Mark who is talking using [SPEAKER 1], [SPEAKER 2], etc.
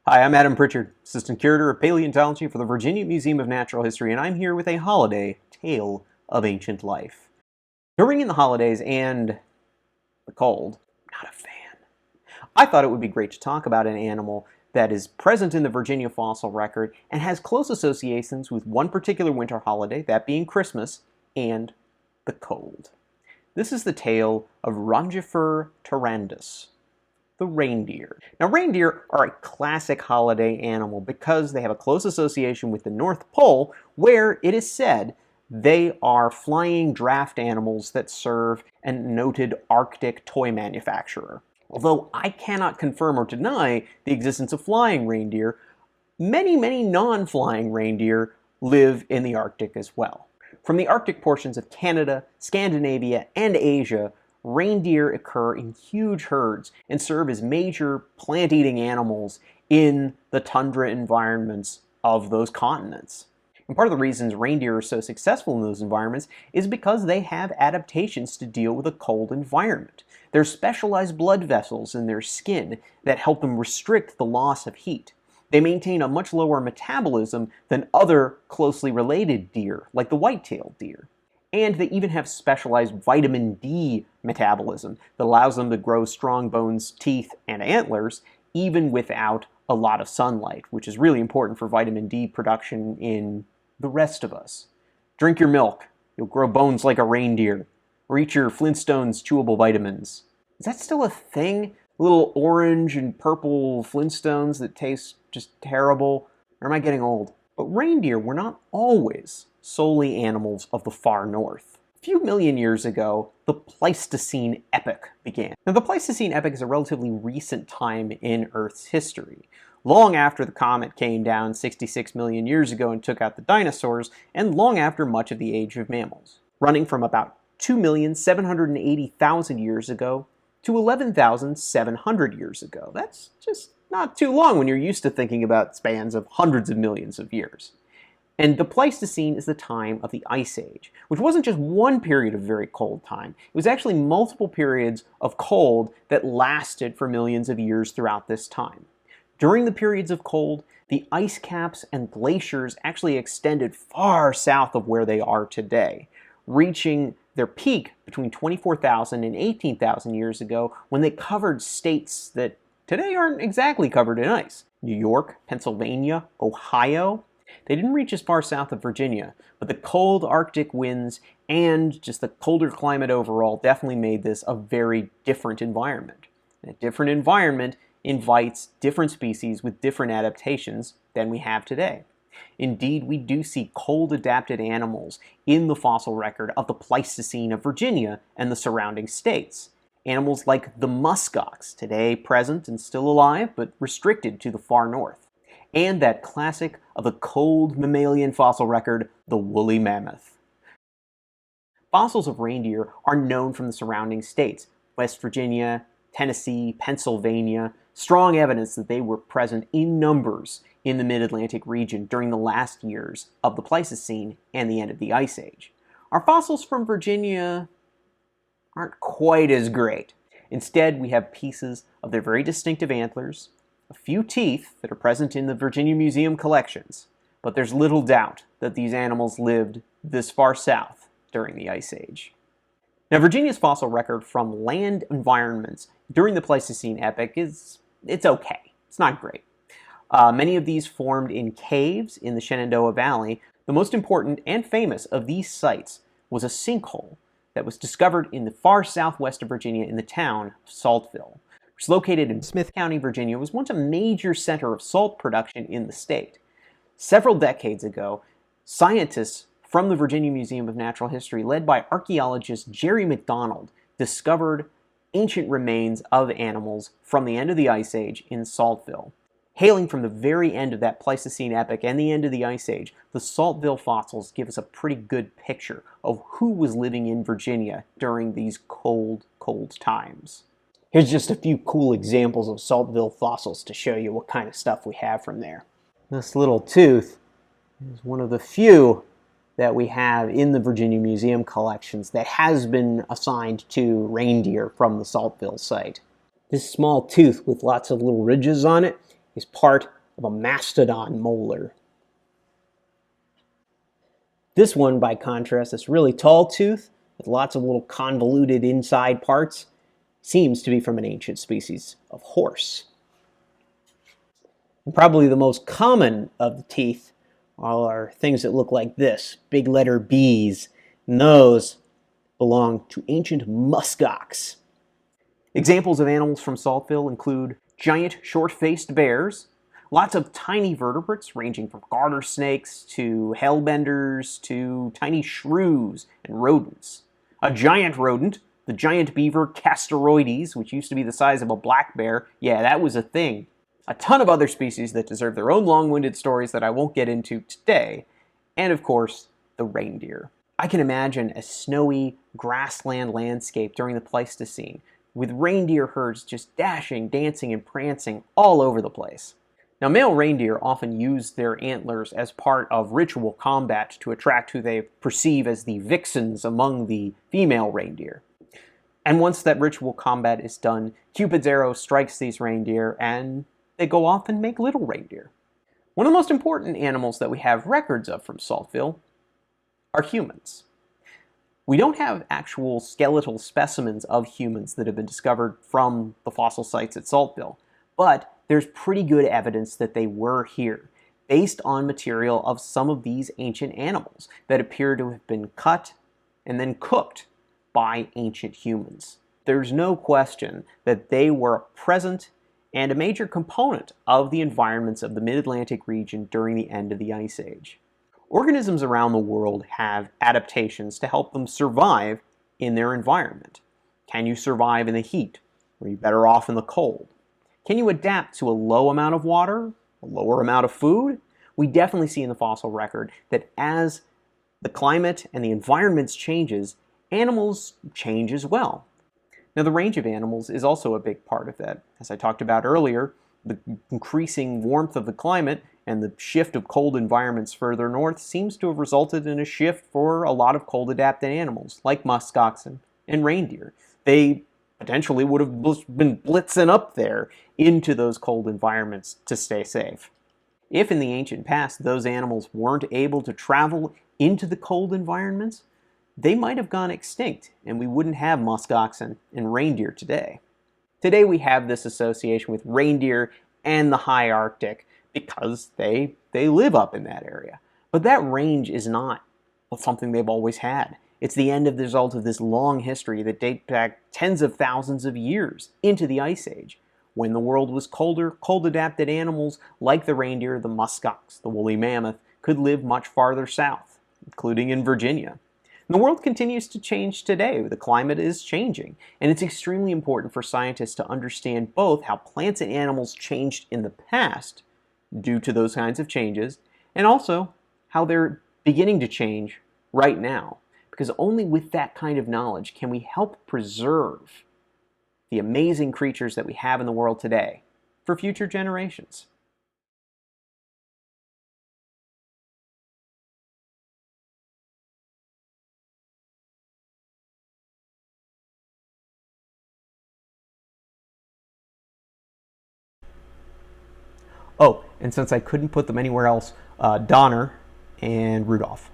[SPEAKER 1] Hi, I'm Adam Pritchard, Assistant Curator of Paleontology for the Virginia Museum of Natural History, and I'm here with a holiday tale of ancient life. During the holidays and the cold, not a fan. I thought it would be great to talk about an animal that is present in the Virginia fossil record and has close associations with one particular winter holiday, that being Christmas, and the cold. This is the tale of Rangifer tarandus, the reindeer. Now, reindeer are a classic holiday animal because they have a close association with the North Pole, where it is said they are flying draft animals that serve a noted Arctic toy manufacturer. Although I cannot confirm or deny the existence of flying reindeer, many non-flying reindeer live in the Arctic as well. From the Arctic portions of Canada, Scandinavia, and Asia, reindeer occur in huge herds and serve as major plant-eating animals in the tundra environments of those continents. And part of the reasons reindeer are so successful in those environments is because they have adaptations to deal with a cold environment. There's specialized blood vessels in their skin that help them restrict the loss of heat. They maintain a much lower metabolism than other closely related deer, like the white-tailed deer. And they even have specialized vitamin D metabolism that allows them to grow strong bones, teeth, and antlers, even without a lot of sunlight, which is really important for vitamin D production in the rest of us. Drink your milk, you'll grow bones like a reindeer. Or eat your Flintstones chewable vitamins. Is that still a thing? Little orange and purple Flintstones that taste just terrible? Or am I getting old? But reindeer were not always solely animals of the far north. A few million years ago, the Pleistocene epoch began. Now, the Pleistocene epoch is a relatively recent time in Earth's history, long after the comet came down 66 million years ago and took out the dinosaurs, and long after much of the age of mammals, running from about 2,780,000 years ago to 11,700 years ago. That's just not too long when you're used to thinking about spans of hundreds of millions of years. And the Pleistocene is the time of the Ice Age, which wasn't just one period of very cold time. It was actually multiple periods of cold that lasted for millions of years throughout this time. During the periods of cold, the ice caps and glaciers actually extended far south of where they are today, reaching their peak between 24,000 and 18,000 years ago when they covered states that today aren't exactly covered in ice. New York, Pennsylvania, Ohio. They didn't reach as far south of Virginia, but the cold Arctic winds and just the colder climate overall definitely made this a very different environment. And a different environment invites different species with different adaptations than we have today. Indeed, we do see cold-adapted animals in the fossil record of the Pleistocene of Virginia and the surrounding states. Animals like the muskox, today present and still alive, but restricted to the far north. And that classic of the cold mammalian fossil record, the woolly mammoth. Fossils of reindeer are known from the surrounding states, West Virginia, Tennessee, Pennsylvania, strong evidence that they were present in numbers in the mid-Atlantic region during the last years of the Pleistocene and the end of the Ice Age. Our fossils from Virginia aren't quite as great. Instead, we have pieces of their very distinctive antlers, a few teeth that are present in the Virginia Museum collections, but there's little doubt that these animals lived this far south during the Ice Age. Now, Virginia's fossil record from land environments during the Pleistocene epoch it's okay. It's not great. Many of these formed in caves in the Shenandoah Valley. The most important and famous of these sites was a sinkhole that was discovered in the far southwest of Virginia in the town of Saltville, which is located in Smith County, Virginia. It was once a major center of salt production in the state. Several decades ago, scientists from the Virginia Museum of Natural History, led by archaeologist Jerry McDonald, discovered ancient remains of animals from the end of the Ice Age in Saltville. Hailing from the very end of that Pleistocene epoch and the end of the Ice Age, the Saltville fossils give us a pretty good picture of who was living in Virginia during these cold times. Here's just a few cool examples of Saltville fossils to show you what kind of stuff we have from there. This little tooth is one of the few that we have in the Virginia Museum collections that has been assigned to reindeer from the Saltville site. This small tooth with lots of little ridges on it is part of a mastodon molar. This one, by contrast, this really tall tooth with lots of little convoluted inside parts, seems to be from an ancient species of horse. And probably the most common of the teeth are things that look like this, big letter B's, and those belong to ancient muskox. Examples of animals from Saltville include giant short-faced bears, lots of tiny vertebrates ranging from garter snakes to hellbenders to tiny shrews and rodents. A giant rodent, the giant beaver Castoroides, which used to be the size of a black bear, yeah, that was a thing. A ton of other species that deserve their own long-winded stories that I won't get into today. And of course, the reindeer. I can imagine a snowy grassland landscape during the Pleistocene, with reindeer herds just dashing, dancing, and prancing all over the place. Now, male reindeer often use their antlers as part of ritual combat to attract who they perceive as the vixens among the female reindeer. And once that ritual combat is done, Cupid's arrow strikes these reindeer and they go off and make little reindeer. One of the most important animals that we have records of from Saltville are humans. We don't have actual skeletal specimens of humans that have been discovered from the fossil sites at Saltville, but there's pretty good evidence that they were here, based on material of some of these ancient animals that appear to have been cut and then cooked by ancient humans. There's no question that they were present and a major component of the environments of the Mid-Atlantic region during the end of the Ice Age. Organisms around the world have adaptations to help them survive in their environment. Can you survive in the heat? Are you better off in the cold? Can you adapt to a low amount of water, a lower amount of food? We definitely see in the fossil record that as the climate and the environment changes, animals change as well. Now, the range of animals is also a big part of that. As I talked about earlier, the increasing warmth of the climate and the shift of cold environments further north seems to have resulted in a shift for a lot of cold-adapted animals, like muskoxen and reindeer. They potentially would have been blitzing up there into those cold environments to stay safe. If in the ancient past those animals weren't able to travel into the cold environments, they might have gone extinct and we wouldn't have muskoxen and reindeer today. Today we have this association with reindeer and the high Arctic because they live up in that area. But that range is not something they've always had. It's the end of the result of this long history that dates back tens of thousands of years into the Ice Age. When the world was colder, cold-adapted animals like the reindeer, the muskox, the woolly mammoth could live much farther south, including in Virginia. And the world continues to change today. The climate is changing, and it's extremely important for scientists to understand both how plants and animals changed in the past due to those kinds of changes, and also how they're beginning to change right now. Because only with that kind of knowledge can we help preserve the amazing creatures that we have in the world today for future generations. Oh, and since I couldn't put them anywhere else, Donner and Rudolph.